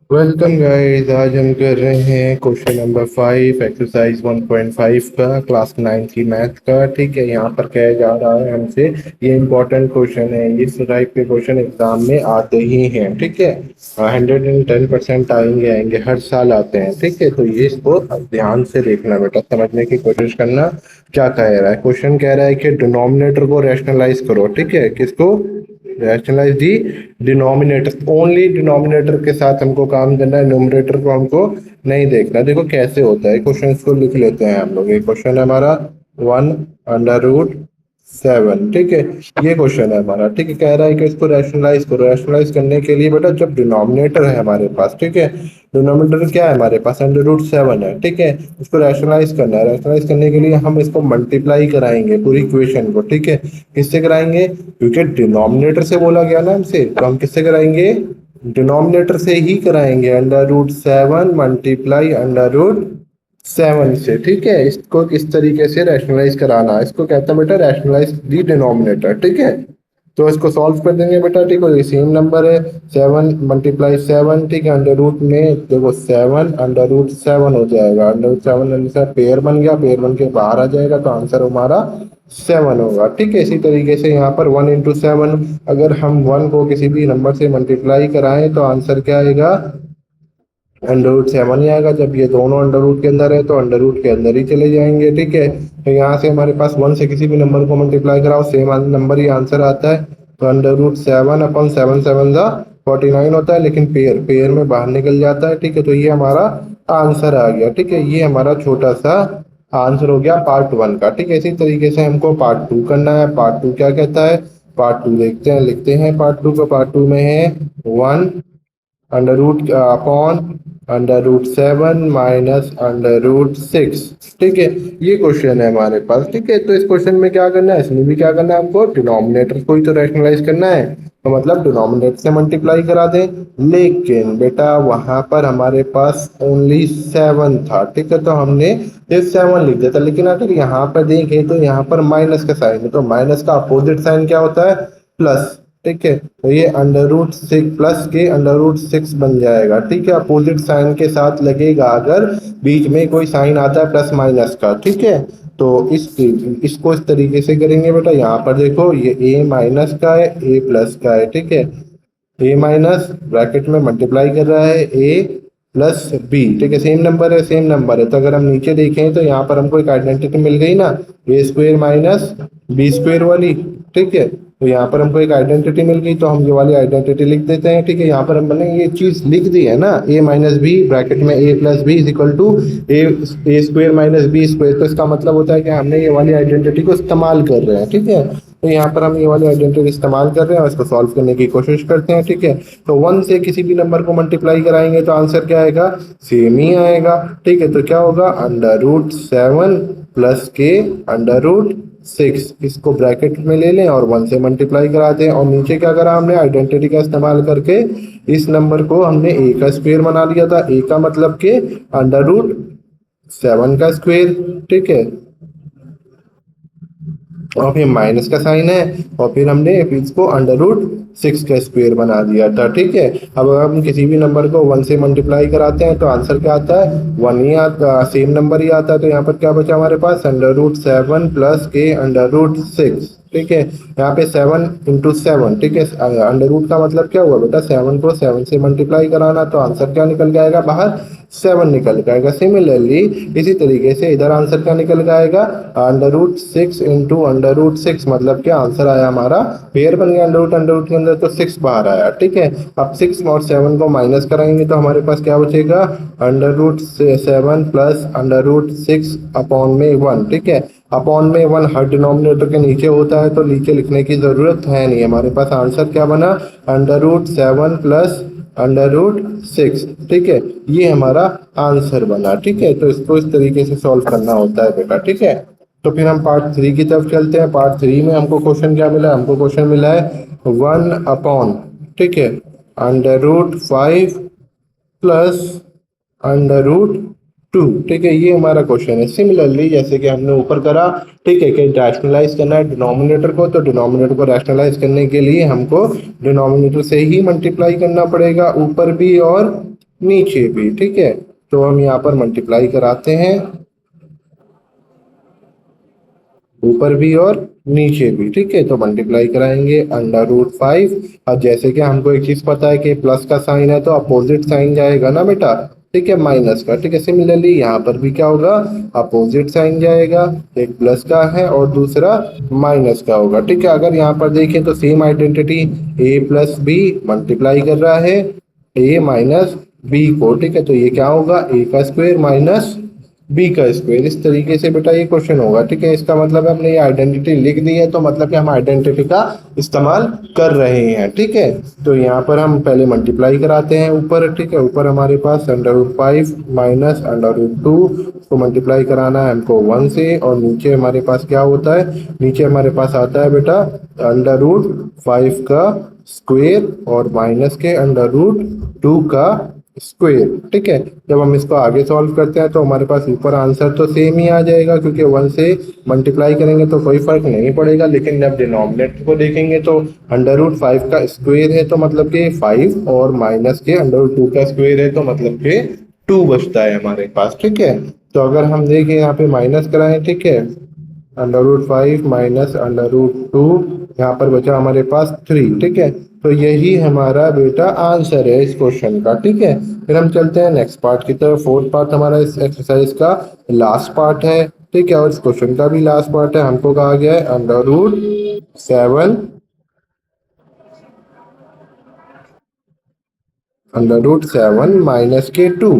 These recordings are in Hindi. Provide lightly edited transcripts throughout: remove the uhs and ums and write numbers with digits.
Welcome guys. आज हम कर रहे हैं क्वेश्चन नंबर 5 एक्सरसाइज 1.5 का क्लास 9 की मैथ का। ठीक है, यहाँ पर कहा जा रहा है हमसे, ये इंपॉर्टेंट क्वेश्चन है, इस टाइप के क्वेश्चन एग्जाम में आते ही हैं। ठीक है, 110% आएंगे आएंगे, हर साल आते हैं। ठीक है, तो ये इसको ध्यान से देखना बेटा, समझने की कोशिश करना। क्या कह रहा है क्वेश्चन? कह रहा है कि डिनोमिनेटर को रैशनलाइज करो। ठीक है, किसको रैशनलाइज? दी डिनोमिनेटर, ओनली डिनोमिनेटर के साथ हमको काम करना है, न्यूमरेटर को हमको नहीं देखना। देखो कैसे होता है, क्वेश्चन को लिख लेते हैं हम लोग। ये क्वेश्चन है हमारा 1/7। ठीक है, ये क्वेश्चन है हमारा। ठीक है, कह रहा है कि इसको रैशनलाइज करो। रैशनलाइज करने के लिए बेटा, जब डिनोमिनेटर है हमारे पास, ठीक है, डिनोमिनेटर क्या है हमारे पास? √7 है। ठीक है, इसको रैशनलाइज करना है। रैशनलाइज करने के लिए हम इसको मल्टीप्लाई कराएंगे पूरी इक्वेशन को। ठीक है, किससे कराएंगे? क्योंकि डिनोमिनेटर से बोला गया ना हमसे, तो हम किससे कराएंगे? डिनोमिनेटर से ही कराएंगे। √7 मल्टीप्लाई √7 से। ठीक है, इसको किस तरीके से रैशनलाइज कराना है, इसको कहते हैं बेटा रैशनलाइज दी डिनोमिनेटर। ठीक है, तो इसको सॉल्व कर देंगे बेटा। ठीक है, ये सेम नंबर है, 7 × 7। ठीक है, अंडर रूट में देखो 7 √7 हो जाएगा। √7 पेयर बन गया, पेयर बन के बाहर आ जाएगा, तो आंसर हमारा 7 होगा। ठीक है, इसी तरीके से यहाँ पर 1 × 7, अगर हम 1 को किसी भी नंबर से मल्टीप्लाई कराएं तो आंसर क्या आएगा? √7 ही आएगा। जब ये दोनों अंडर रूट के अंदर है तो अंडर रूट के अंदर ही चले जाएंगे। ठीक है, तो यहाँ से हमारे पास 1 से किसी भी नंबर को मल्टीप्लाई कराओ, सेम नंबर ही आंसर आता है। तो √7/7 7 49 होता है, लेकिन पेयर पेयर में बाहर निकल जाता है। ठीक है, तो ये हमारा आंसर आ गया। ठीक है, ये हमारा छोटा सा आंसर हो गया पार्ट 1 का। ठीक है, इसी तरीके से हमको पार्ट 2 करना है। पार्ट 2 क्या कहता है? पार्ट 2 देखते हैं, लिखते हैं पार्ट 2 को। पार्ट 2 में है 1 अंडर रूट अपॉन √7 माइनस √6। ठीक है, ये क्वेश्चन है हमारे पास। ठीक है, तो इस क्वेश्चन में क्या करना है? इसमें भी क्या करना है हमको? डिनोमिनेटर को ही तो रैशनलाइज करना है, तो मतलब डिनोमिनेटर से मल्टीप्लाई करा दें। लेकिन बेटा वहां पर हमारे पास ओनली 7 था। ठीक है, तो हमने ये 7 लिख दिया था। लेकिन अगर यहाँ पर देखें तो यहाँ पर माइनस का साइन है, तो माइनस का अपोजिट साइन क्या होता है? प्लस। ठीक है, तो ये √6 प्लस के √6 बन जाएगा। ठीक है, अपोजिट साइन के साथ लगेगा अगर बीच में कोई साइन आता है प्लस माइनस का। ठीक है, तो इसको इस तरीके से करेंगे बेटा। यहाँ पर देखो, ये a माइनस का है, a प्लस का है। ठीक है, a माइनस ब्रैकेट में मल्टीप्लाई कर रहा है a प्लस b। ठीक है, सेम नंबर है, सेम नंबर है। तो अगर हम नीचे देखें तो यहाँ पर हमको एक आइडेंटिटी मिल गई ना, a² माइनस b² वाली। ठीक है, तो यहाँ पर हमको एक आइडेंटिटी मिल गई, तो हम ये वाली आइडेंटिटी लिख देते हैं। ठीक है, यहाँ पर हमने ये चीज लिख दी है ना, a माइनस बी ब्रैकेट में a plus B is equal to a² minus b²। तो इसका मतलब होता है कि हमने ये वाली आइडेंटिटी को इस्तेमाल कर रहे हैं। ठीक है, तो यहाँ पर हम ये वाली आइडेंटिटी इस्तेमाल कर रहे हैं और इसको सॉल्व करने की कोशिश करते हैं। ठीक है, तो 1 से किसी भी नंबर को मल्टीप्लाई कराएंगे तो आंसर क्या आएगा? सेम ही आएगा। ठीक है, तो क्या होगा? √7 प्लस के √6, इसको ब्रैकेट में ले लें और 1 से मल्टीप्लाई करा दें। और नीचे क्या करा हमने? आइडेंटिटी का इस्तेमाल करके इस नंबर को हमने a का स्क्वायर बना लिया था। a का मतलब के √7 का स्क्वायर। ठीक है, और फिर माइनस का साइन है, और फिर हमने इसको √6 का स्क्वायर बना दिया था। ठीक है, अब अगर हम किसी भी नंबर को 1 से मल्टीप्लाई कराते हैं तो आंसर क्या आता है? 1 ही आता, सेम नंबर ही आता है। तो यहाँ पर क्या बचा हमारे पास? √7 प्लस के √6। ठीक है, यहाँ पे 7 × 7। ठीक है, अंडर रूट का मतलब क्या हुआ बेटा? 7 को 7 से मल्टीप्लाई कराना, तो आंसर क्या निकल जाएगा बाहर? 7 निकल जाएगा। सिमिलरली इसी तरीके से इधर आंसर क्या निकल जाएगा? √6 × √6, मतलब क्या आंसर आया हमारा? पेयर बन गया अंडर रूट के अंदर, तो 6 बाहर आया। ठीक है, अब 6 और 7 को माइनस कराएंगे तो हमारे पास क्या बचेगा? √7 प्लस √6 अपॉन में 1। ठीक है, अपॉन में 1 हर डिनोमिनेटर के नीचे होता है, तो नीचे लिखने की जरूरत है नहीं। हमारे पास आंसर क्या बना? √7 प्लस √6। ठीक है, ये हमारा आंसर बना। ठीक है, तो इसको इस तरीके से सॉल्व करना होता है बेटा। ठीक है, तो फिर हम पार्ट 3 की तरफ चलते हैं। पार्ट 3 में हमको क्वेश्चन क्या मिला? हमको क्वेश्चन मिला है 1 अपॉन, ठीक है, √5 प्लस √2। ठीक है, ये हमारा क्वेश्चन है। सिमिलरली जैसे कि हमने ऊपर करा, ठीक है, कि रैशनलाइज करना है डिनोमिनेटर को, तो डिनोमिनेटर को रैशनलाइज करने के लिए हमको डिनोमिनेटर से ही मल्टीप्लाई करना पड़ेगा, ऊपर भी और नीचे भी, ठीक है। तो हम यहाँ पर मल्टीप्लाई कराते हैं, ऊपर भी और नीचे भी, ठीक है। तो मल्टीप्लाई कराएंगे √5। अब जैसे कि हमको एक चीज पता है कि प्लस का साइन है तो अपोजिट साइन जाएगा ना बेटा, ठीक है, माइनस का, ठीक है। सिमिलरली यहाँ पर भी क्या होगा, अपोजिट साइन जाएगा, एक प्लस का है और दूसरा माइनस का होगा, ठीक है। अगर यहाँ पर देखें तो सेम आइडेंटिटी, ए प्लस बी मल्टीप्लाई कर रहा है ए माइनस बी को, ठीक है। तो ये क्या होगा, ए का स्क्वायर माइनस बी का स्क्वायर, इस तरीके से बेटा ये क्वेश्चन होगा, ठीक है। इसका मतलब है हमने ये आइडेंटिटी लिख दी है तो मतलब कि हम आइडेंटिटी का इस्तेमाल कर रहे हैं, ठीक है। तो यहाँ पर हम पहले मल्टीप्लाई कराते हैं ऊपर, ठीक है। ऊपर हमारे पास √5 माइनस √2 को मल्टीप्लाई कराना है हमको 1 से, और नीचे हमारे पास क्या होता है, नीचे हमारे पास आता है बेटा √5 का स्क्वायर और माइनस के √2 का स्क्वायर, ठीक है। जब हम इसको आगे सॉल्व करते हैं तो हमारे पास ऊपर आंसर तो सेम ही आ जाएगा, क्योंकि 1 से मल्टीप्लाई करेंगे तो कोई फर्क नहीं पड़ेगा। लेकिन जब डिनोमिनेटर को देखेंगे तो √5 का स्क्वायर है तो मतलब कि 5, और माइनस के √2 का स्क्वायर है तो मतलब कि 2 बचता है हमारे पास, ठीक है। तो अगर हम देखें यहाँ पे माइनस कराएं, ठीक है, √5 माइनस √2, यहाँ पर बचा हमारे पास 3, ठीक है। तो यही हमारा बेटा आंसर है इस क्वेश्चन का, ठीक है। फिर हम चलते हैं नेक्स्ट पार्ट की तरफ। फोर्थ पार्ट हमारा इस एक्सरसाइज का लास्ट पार्ट है, ठीक है, और इस क्वेश्चन का भी लास्ट पार्ट है। हमको कहा गया है √7 माइनस के 2,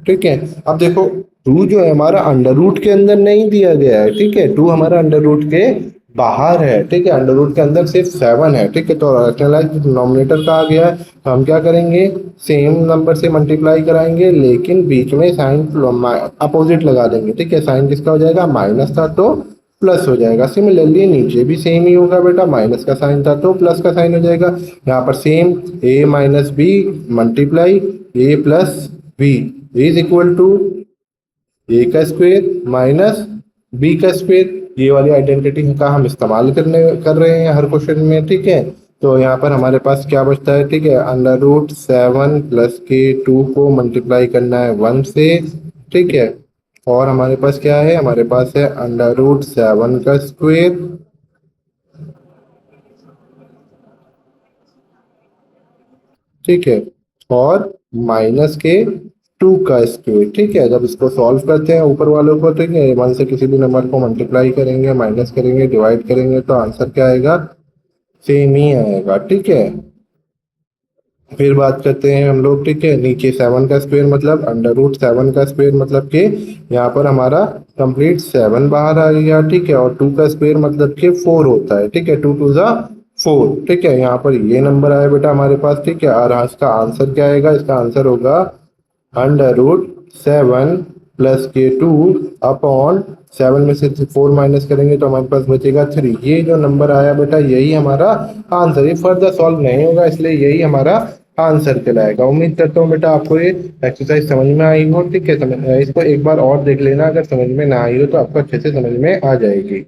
ठीक है। अब देखो 2 जो है हमारा अंडर रूट के अंदर नहीं दिया गया है, ठीक है। 2 हमारा अंडर रूट के बाहर है, ठीक है। अंडर रूट के अंदर सिर्फ 7 है, ठीक है। तो रैशनलाइज डिनोमिनेटर का आ गया है तो हम क्या करेंगे, सेम नंबर से मल्टीप्लाई कराएंगे लेकिन बीच में साइन अपोजिट लगा देंगे, ठीक है। साइन किसका हो जाएगा, माइनस था तो प्लस हो जाएगा। सिमिलरली नीचे भी सेम ही होगा बेटा, माइनस का साइन था तो प्लस का साइन हो जाएगा। यहाँ पर same a minus B multiply a plus B is equal to A का स्क्वायर माइनस बी का स्क्वायर। ये वाली आइडेंटिटी का हम इस्तेमाल कर रहे हैं हर क्वेश्चन में, ठीक है। तो यहाँ पर हमारे पास क्या बचता है, ठीक है, √7 प्लस के 2 को मल्टीप्लाई करना है 1 से, ठीक है। और हमारे पास क्या है, हमारे पास है √7 का स्क्वायर, ठीक है, और माइनस के 2 का स्क्वायर, ठीक है। जब इसको सॉल्व करते हैं ऊपर वालों को, ठीक है, 1 से किसी भी नंबर को मल्टीप्लाई करेंगे, माइनस करेंगे, डिवाइड करेंगे तो आंसर क्या आएगा, सेम ही आएगा, ठीक है। फिर बात करते हैं हम लोग, ठीक है, नीचे 7 का स्क्वायर मतलब √7 का स्क्वायर मतलब कि यहाँ पर हमारा कंप्लीट 7 बाहर आ गया, ठीक है। और 2 का स्क्वायर मतलब कि 4 होता है, ठीक है, 2 2 ज़ा 4, ठीक है। यहाँ पर ये नंबर आया बेटा हमारे पास, ठीक है। और इसका आंसर क्या आएगा, इसका आंसर होगा √7 प्लस के 2 अपॉन 7 में से 4 माइनस करेंगे तो हमारे पास बचेगा 3। ये जो नंबर आया बेटा यही हमारा आंसर, ये फर्दर सॉल्व नहीं होगा, इसलिए यही हमारा आंसर कहलाएगा। उम्मीद करता हूँ बेटा आपको ये एक्सरसाइज समझ में आई हो, ठीक है। इसको एक बार और देख लेना, अगर समझ में ना आई हो तो आपको अच्छे से समझ में आ जाएगी।